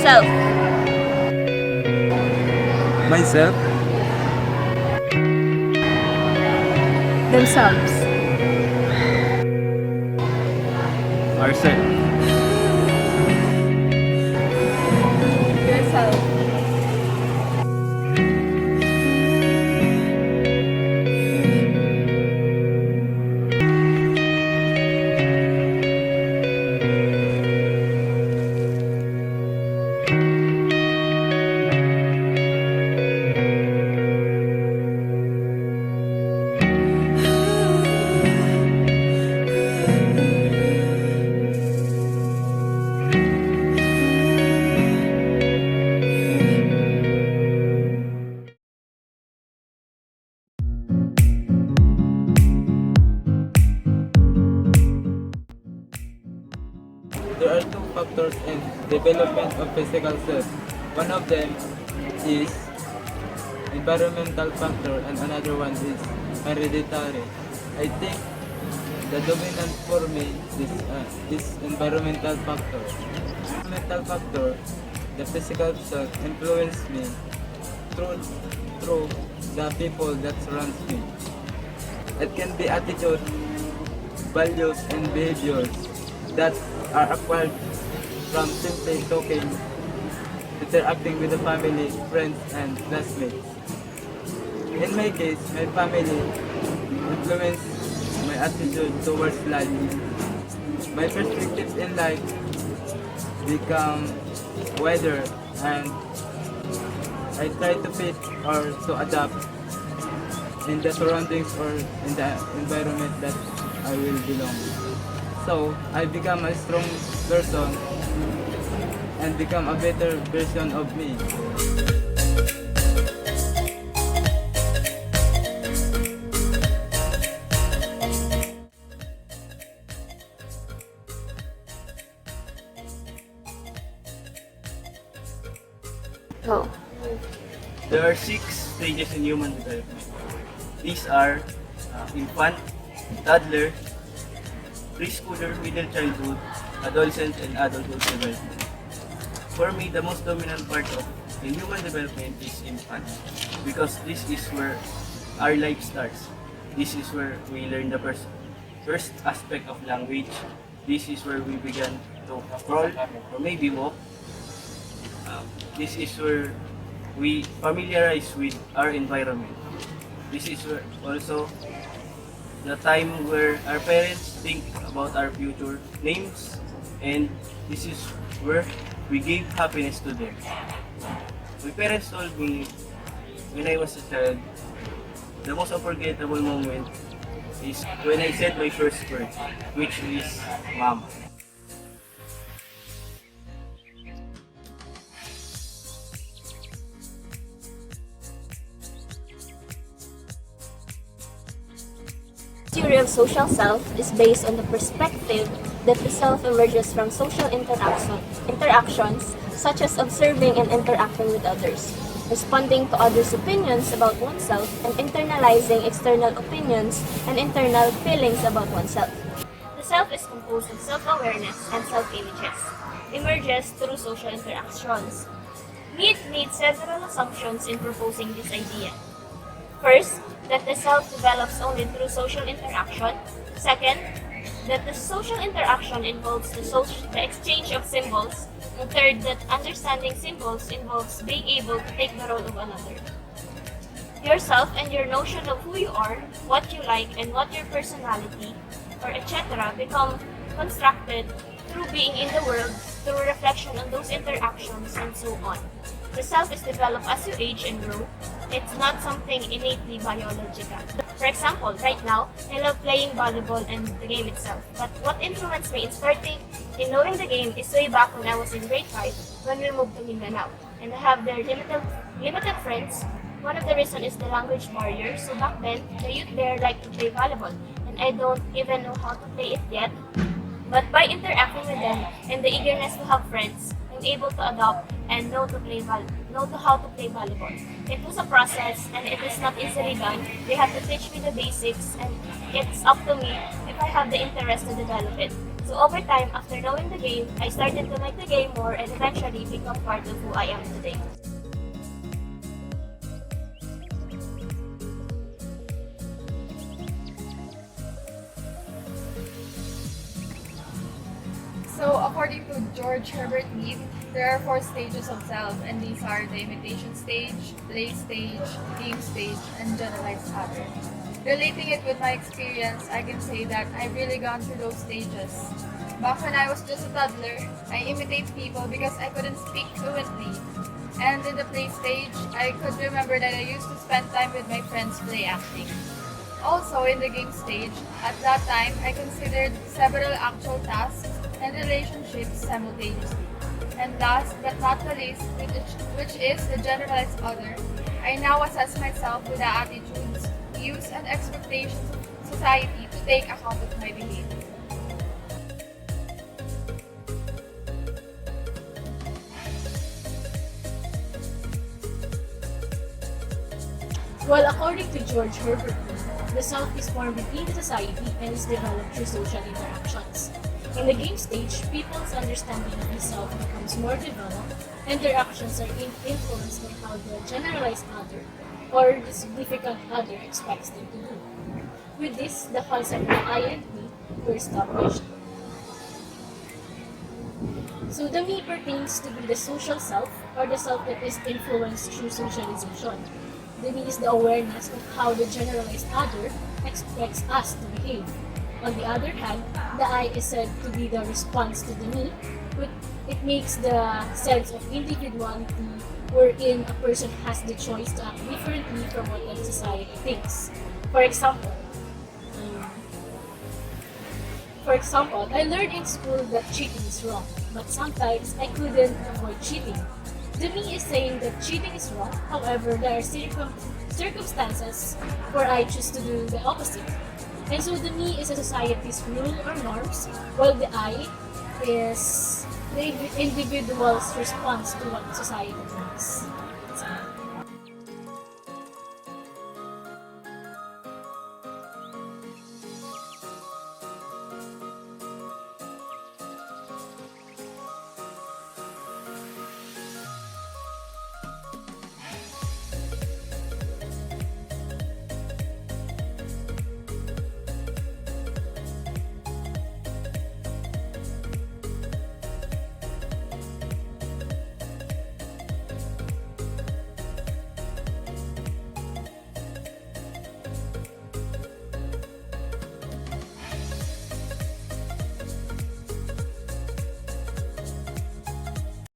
Yourself. Myself. Themselves. Ourselves. Yourself. There are two factors in development of physical self. One of them is environmental factor and another one is hereditary. I think the dominant for me is environmental factor. Environmental factor, the physical self influence me through through the people that surrounds me. It can be attitude, values, and behaviors that are acquired from simply talking, interacting with the family, friends, and classmates. In my case, my family influenced my attitude towards life. My perspectives in life become wider and I try to fit or to adapt in the surroundings or in the environment that I will belong. So I become a strong person and become a better version of me. Oh. There are 6 stages in human development. These are infant, toddler, preschooler, middle childhood, adolescent, and adulthood development. For me, the most dominant part of the human development is infant because this is where our life starts. This is where we learn the first aspect of language. This is where we began to crawl or maybe walk. This is where we familiarize with our environment. This is where also the time where our parents think about our future names, and this is where we give happiness to them. My parents told me when I was a child, the most unforgettable moment is when I said my first word, which is mama. Theory of social self is based on the perspective that the self emerges from social interactions such as observing and interacting with others, responding to others' opinions about oneself, and internalizing external opinions and internal feelings about oneself. The self is composed of self-awareness and self-images, emerges through social interactions. Mead made several assumptions in proposing this idea. First, that the self develops only through social interaction. Second, that the social interaction involves the exchange of symbols. And third, that understanding symbols involves being able to take the role of another. Yourself and your notion of who you are, what you like, and what your personality, or etc. become constructed through being in the world, through reflection on those interactions, and so on. The self is developed as you age and grow. It's not something innately biological. For example, right now, I love playing volleyball and the game itself. But what influenced me in knowing the game is way back when I was in grade 5 when we moved to Mindanao. And I have their limited friends. One of the reasons is the language barrier. So back then, the youth there like to play volleyball. And I don't even know how to play it yet. But by interacting with them and the eagerness to have friends, I'm able to adopt and know how to play volleyball. It was a process and it is not easily done. They have to teach me the basics and it's up to me if I have the interest to develop it. So over time, after knowing the game, I started to like the game more and eventually become part of who I am today. So, according to George Herbert Mead, there are four stages of self, and these are the imitation stage, play stage, game stage, and generalized other. Relating it with my experience, I can say that I've really gone through those stages. Back when I was just a toddler, I imitate people because I couldn't speak fluently. And in the play stage, I could remember that I used to spend time with my friends play acting. Also, in the game stage, at that time, I considered several actual tasks and relationships simultaneously. And last but not the least, which is the generalized other, I now assess myself with the attitudes, views, and expectations of society to take account of my behavior. Well, according to George Herbert Mead, the self is formed within the society and is developed through social interactions. In the game stage, people's understanding of the self becomes more developed, and their actions are influenced by how the generalized other or the significant other expects them to do. With this, the concept of I and me were established. So the me pertains to be the social self or the self that is influenced through socialization. The me is the awareness of how the generalized other expects us to behave. On the other hand, the I is said to be the response to the me, but it makes the sense of individuality wherein a person has the choice to act differently from what the society thinks. For example, I learned in school that cheating is wrong, but sometimes I couldn't avoid cheating. The me is saying that cheating is wrong, however, there are circumstances where I choose to do the opposite. And so the me is a society's rule or norms, while the I is the individual's response to what society thinks.